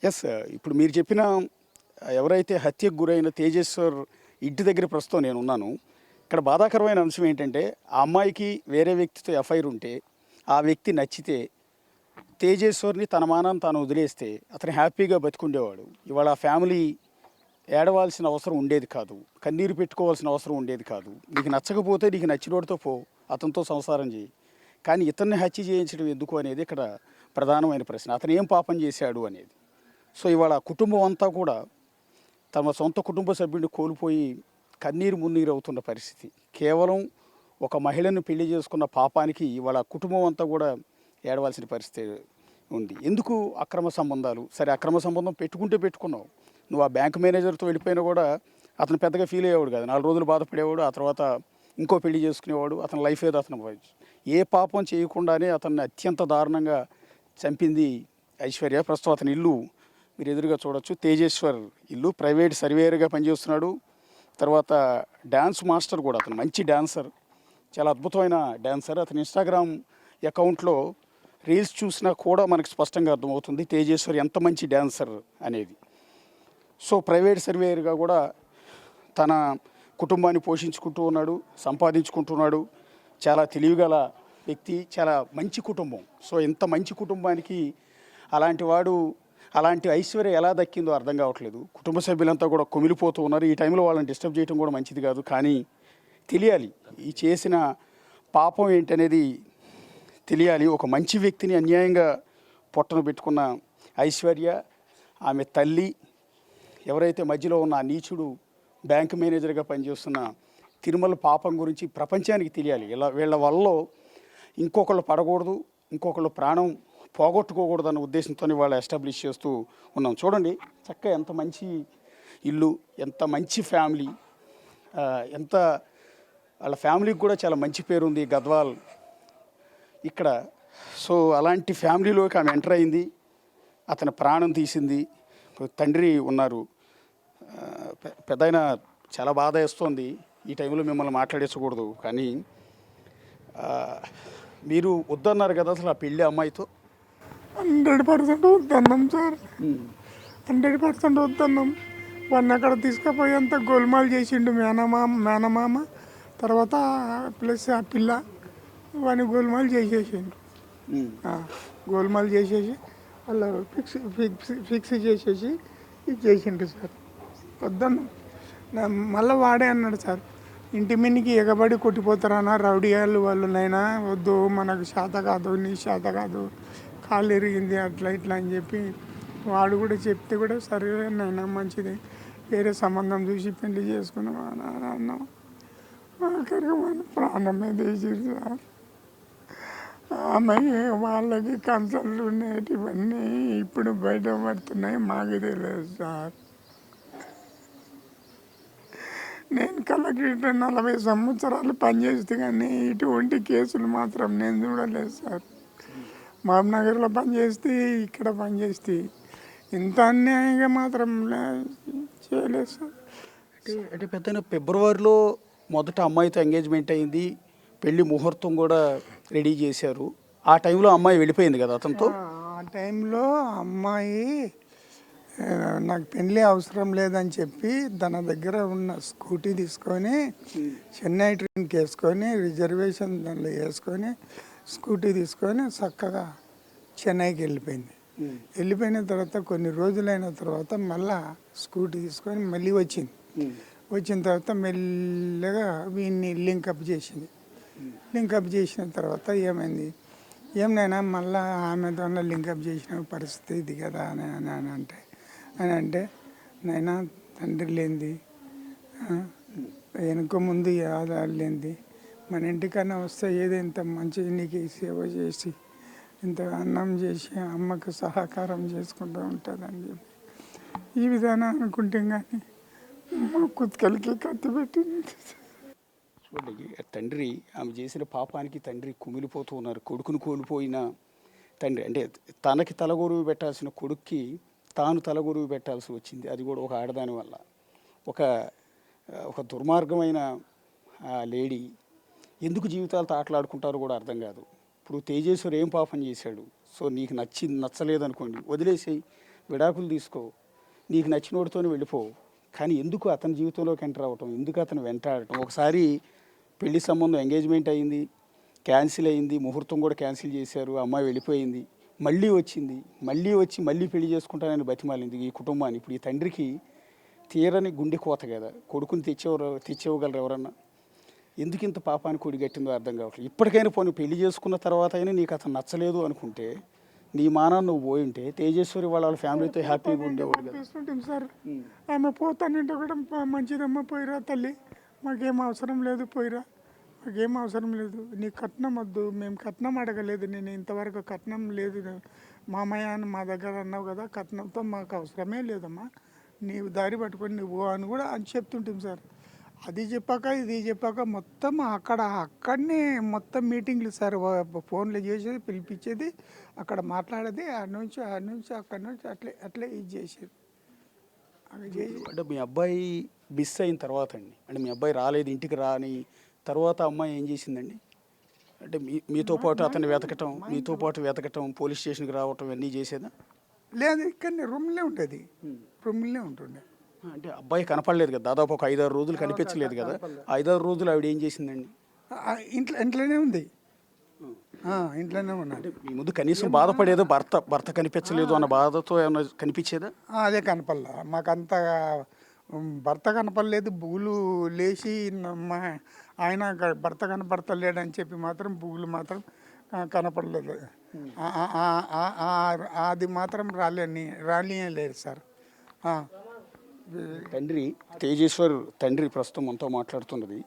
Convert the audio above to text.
Yes. ఇప్పుడు మీరు చెప్పిన ఎవరైతే హత్యకు గురైన తేజేశ్వర్ ఇంటి దగ్గర ప్రస్తుతం నేనున్నాను. ఇక్కడ బాధాకరమైన అంశం ఏంటంటే, ఆ అమ్మాయికి వేరే వ్యక్తితో ఎఫ్ఐఆర్ ఉంటే, ఆ వ్యక్తి నచ్చితే, తేజేశ్వర్‌ని తన మానాన తాను వదిలేస్తే, అతను హ్యాపీగా బతికుండేవాడు. ఇవాళ ఆ ఫ్యామిలీ ఏడవాల్సిన అవసరం ఉండేది కాదు. కన్నీరు పెట్టుకోవాల్సిన అవసరం ఉండేది కాదు. నీకు నచ్చకపోతే నీకు నచ్చినోడితో పో, అతనితో సంసారం చెయ్యి. కానీ ఇతన్ని హత్య చేయించడం ఎందుకు అనేది ఇక్కడ ప్రధానమైన ప్రశ్న. అతను ఏం పాపం చేశాడు అనేది. సో ఇవాళ కుటుంబం అంతా కూడా తమ సొంత కుటుంబ సభ్యుడిని కోల్పోయి కన్నీరు మున్నీరు అవుతున్న పరిస్థితి. కేవలం ఒక మహిళను పెళ్లి చేసుకున్న పాపానికి ఇవాళ కుటుంబం అంతా కూడా ఏడవలసిన పరిస్థితి ఉంది. ఎందుకు అక్రమ సంబంధాలు? సరే, అక్రమ సంబంధం పెట్టుకుంటే పెట్టుకున్నావు. నువ్వు ఆ బ్యాంక్ మేనేజర్తో వెళ్ళిపోయినా కూడా అతను పెద్దగా ఫీల్ అయ్యేవాడు కాదు. 4 రోజులు బాధపడేవాడు. ఆ తర్వాత ఇంకో పెళ్లి చేసుకునేవాడు. అతని లైఫ్ ఏదో అతను ఏ పాపం చేయకుండానే అతన్ని అత్యంత దారుణంగా చంపింది ఐశ్వర్య. ప్రస్తుతం అతని ఇల్లు మీరు ఎదురుగా చూడొచ్చు. తేజేశ్వర్ ఇల్లు. ప్రైవేట్ సర్వేయర్గా పనిచేస్తున్నాడు. తర్వాత డ్యాన్స్ మాస్టర్ కూడా. అతను మంచి డ్యాన్సర్, చాలా అద్భుతమైన డ్యాన్సర్. అతని ఇన్స్టాగ్రామ్ అకౌంట్లో రీల్స్ చూసినా కూడా మనకు స్పష్టంగా అర్థమవుతుంది తేజేశ్వర్ ఎంత మంచి డ్యాన్సర్ అనేది. సో ప్రైవేట్ సర్వేయర్గా కూడా తన కుటుంబాన్ని పోషించుకుంటూ ఉన్నాడు, సంపాదించుకుంటున్నాడు. చాలా తెలివిగల వ్యక్తి, చాలా మంచి కుటుంబం. సో ఇంత మంచి కుటుంబానికి అలాంటి వాడు, అలాంటి ఐశ్వర్య ఎలా దక్కిందో అర్థం కావట్లేదు. కుటుంబ సభ్యులంతా కూడా కుమిలిపోతూ ఉన్నారు. ఈ టైంలో వాళ్ళని డిస్టర్బ్ చేయడం కూడా మంచిది కాదు. కానీ తెలియాలి ఈ చేసిన పాపం ఏంటనేది తెలియాలి. ఒక మంచి వ్యక్తిని అన్యాయంగా పొట్టను పెట్టుకున్న ఐశ్వర్య, ఆమె తల్లి, ఎవరైతే మధ్యలో ఉన్న ఆ నీచుడు బ్యాంక్ మేనేజర్గా పనిచేస్తున్న తిరుమల పాపం గురించి ప్రపంచానికి తెలియాలి. ఇలా వీళ్ళ వల్ల ఇంకొకళ్ళు పడకూడదు, ఇంకొకళ్ళు ప్రాణం పోగొట్టుకోకూడదు అన్న ఉద్దేశంతో వాళ్ళు ఎస్టాబ్లిష్ చేస్తూ ఉన్నాం. చూడండి చక్కగా ఎంత మంచి ఇల్లు, ఎంత మంచి ఫ్యామిలీ, ఎంత వాళ్ళ ఫ్యామిలీకి కూడా చాలా మంచి పేరు ఉంది గద్వాల్ ఇక్కడ. సో అలాంటి ఫ్యామిలీలోకి ఆమె ఎంటర్ అయింది, అతని ప్రాణం తీసింది. తండ్రి ఉన్నారు. పెద్దయిన చాలా బాధ వేస్తోంది. ఈ టైంలో మిమ్మల్ని మాట్లాడేసకూడదు, కానీ మీరు వద్దన్నారు కదా అసలు ఆ పెళ్ళి అమ్మాయితో? 100% వద్దన్నాం సార్. 100% వద్దన్నాం. వాడిని అక్కడ తీసుకుపోయేంత గోల్మాల్ చేసిండు మేనమామ. తర్వాత ప్లస్ ఆ పిల్ల వాడిని గోల్మాల్ చేసేసిండు. గోల్మాల్ చేసేసి వాళ్ళ ఫిక్స్ చేసేసి ఇది చేసిండు సార్. వద్దన్నా. మళ్ళీ వాడే అన్నాడు సార్, ఇంటి మీదకి ఎగబడి కొట్టిపోతారన్నా రౌడీ వాళ్ళనైనా, వద్దు మనకు శాత కాదు, నీ శాత కాదు, కాళ్ళు ఎరిగింది అట్లా ఇట్లా అని చెప్పి వాడు కూడా చెప్తే కూడా సరే నైనా మంచిది, వేరే సంబంధం చూసి పెళ్లి చేసుకున్నాం అని అన్నాం. ఆఖరికి మన ప్రాణమే తీసిరు సార్. ఆమె వాళ్ళకి కన్సల్ట్ ఉండేటివన్నీ ఇప్పుడు బయట పడుతున్నాయి, మాకు తెలియదు సార్. నేను కలెక్టరేట్ 40 సంవత్సరాలు పనిచేస్తే కానీ ఇటువంటి కేసులు మాత్రం నేను చూడలేదు సార్. మహబూబ్నగర్లో పనిచేస్తే, ఇక్కడ పనిచేస్తే ఇంత అన్యాయంగా మాత్రం చేయలేదు సార్. అంటే పెద్ద ఫిబ్రవరిలో మొదట అమ్మాయితో ఎంగేజ్మెంట్ అయింది, పెళ్లి ముహూర్తం కూడా రెడీ చేశారు. ఆ టైంలో అమ్మాయి వెళ్ళిపోయింది కదా అతనితో. ఆ టైంలో అమ్మాయి నాకు పెళ్ళి అవసరం లేదని చెప్పి తన దగ్గర ఉన్న స్కూటీ తీసుకొని చెన్నై ట్రైన్కి వేసుకొని రిజర్వేషన్ దానిలో వేసుకొని స్కూటీ తీసుకొని చక్కగా చెన్నైకి వెళ్ళిపోయింది. వెళ్ళిపోయిన తర్వాత కొన్ని రోజులైన తర్వాత మళ్ళా స్కూటీ తీసుకొని మళ్ళీ వచ్చింది. వచ్చిన తర్వాత మెల్లగా వీడిని లింకప్ చేసింది. లింకప్ చేసిన తర్వాత ఏమైంది, ఏమైనా మళ్ళీ ఆమెతో లింకప్ చేసిన పరిస్థితి ఇది కదా అని అంటే నైనా తండ్రి లేనిది, వెనుక ముందు ఆధారం లేనిది, మన ఇంటికన్నా వస్తే ఏదో ఇంత మంచి నీకు సేవ చేసి ఇంత అన్నం చేసి అమ్మకు సహకారం చేసుకుంటూ ఉంటుందని చెప్పి ఈ విధానం అనుకుంటే కానీ మా కుత్కలకి కత్తి పెట్టింది. చూడండి, తండ్రి ఆమె చేసిన పాపానికి తండ్రి కుమిలిపోతూ ఉన్నారు. కొడుకును కోల్పోయిన తండ్రి, అంటే తనకి తలగొరువు పెట్టాల్సిన కొడుక్కి తాను తలగొరువు పెట్టాల్సి వచ్చింది. అది కూడా ఒక ఆడదాని వల్ల. ఒక దుర్మార్గమైన లేడీ ఎందుకు జీవితాలతో ఆటలాడుకుంటారో కూడా అర్థం కాదు. ఇప్పుడు తేజేశ్వర్ ఏం పాపం చేశాడు? సో నీకు నచ్చలేదు అనుకోండి, వదిలేసేయి. విడాకులు తీసుకో, నీకు నచ్చినోడితోనే వెళ్ళిపో. కానీ ఎందుకు అతని జీవితంలోకి ఎంటర్ అవ్వటం, ఎందుకు అతను వెంటాడటం? ఒకసారి పెళ్లి సంబంధం ఎంగేజ్మెంట్ అయింది, క్యాన్సిల్ అయింది, ముహూర్తం కూడా క్యాన్సిల్ చేశారు, అమ్మాయి వెళ్ళిపోయింది, మళ్ళీ వచ్చింది, మళ్ళీ వచ్చి మళ్ళీ పెళ్లి చేసుకుంటానని బతిమాలింది ఈ కుటుంబాన్ని. ఇప్పుడు ఈ తండ్రికి తీరని గుండె కోత కదా, కొడుకుని తెచ్చేవగలరు ఎవరన్నా? ఎందుకు ఇంత పాపానికి కొడిగట్టిందో అర్థం కావట్లేదు. ఇప్పటికైనా పోనీ పెళ్లి చేసుకున్న తర్వాత అయినా నీకు అతను నచ్చలేదు అనుకుంటే, నీ మానాన్ని నువ్వు పోయి ఉంటే తేజేశ్వరి వాళ్ళ ఫ్యామిలీతో హ్యాపీగా ఉండేవాడు కదా. పంపిస్తుంటాం సార్. ఆమె పోతానంటే కూడా మంచిదమ్మ పోయిరా తల్లి, మాకేం అవసరం లేదు, పోయిరా, మాకేం అవసరం లేదు, నీకు కట్నం వద్దు, మేము కట్నం అడగలేదు, నేను ఇంతవరకు కట్నం లేదు మామయ్య అని మా దగ్గర అన్నావు కదా, కట్నంతో మాకు అవసరమే లేదమ్మా, నీవు దారి పట్టుకొని నువ్వు అని కూడా అని చెప్తుంటాం సార్. అది చెప్పాక ఇది చెప్పాక మొత్తం అక్కడనే మొత్తం మీటింగ్లు సార్, ఫోన్లు చేసేది, పిలిపించేది, అక్కడ మాట్లాడేది, అక్కడి నుంచి అట్లే ఇది చేసేది. అవి చేసి అంటే మీ అబ్బాయి మిస్ అయిన తర్వాత అండి, అంటే మీ అబ్బాయి రాలేదు ఇంటికి రాని తర్వాత అమ్మాయి ఏం చేసిందండి? అంటే మీతో పాటు అతన్ని వెతకటం, మీతో పాటు వెతకటం, పోలీస్ స్టేషన్కి రావటం ఇవన్నీ చేసేదా? లేదు, ఇక్కడ రూమ్లే ఉంటుంది, రూమ్లే ఉంటుండే. అంటే అబ్బాయి కనపడలేదు కదా, దాదాపు ఒక 5-6 రోజులు కనిపించలేదు కదా. 5-6 రోజులు ఆవిడ ఏం చేసిందండి? ఇంట్లోనే ఉంది, ఇంట్లోనే ఉన్నాడు. అంటే మీ ముందు కనీసం బాధపడేదో, భర్త కనిపించలేదు అన్న బాధతో ఏమైనా కనిపించేదా? అదే కనపడలా మాకంత, భర్త కనపడలేదు, బుగులు లేచి మా ఆయన భర్త కనపడతలేడని చెప్పి మాత్రం బుగులు మాత్రం కనపడలేదు. అది మాత్రం రాలేలేదు సార్. తండ్రి తేజేశ్వర్ తండ్రి ప్రస్తుతం మనతో మాట్లాడుతున్నది.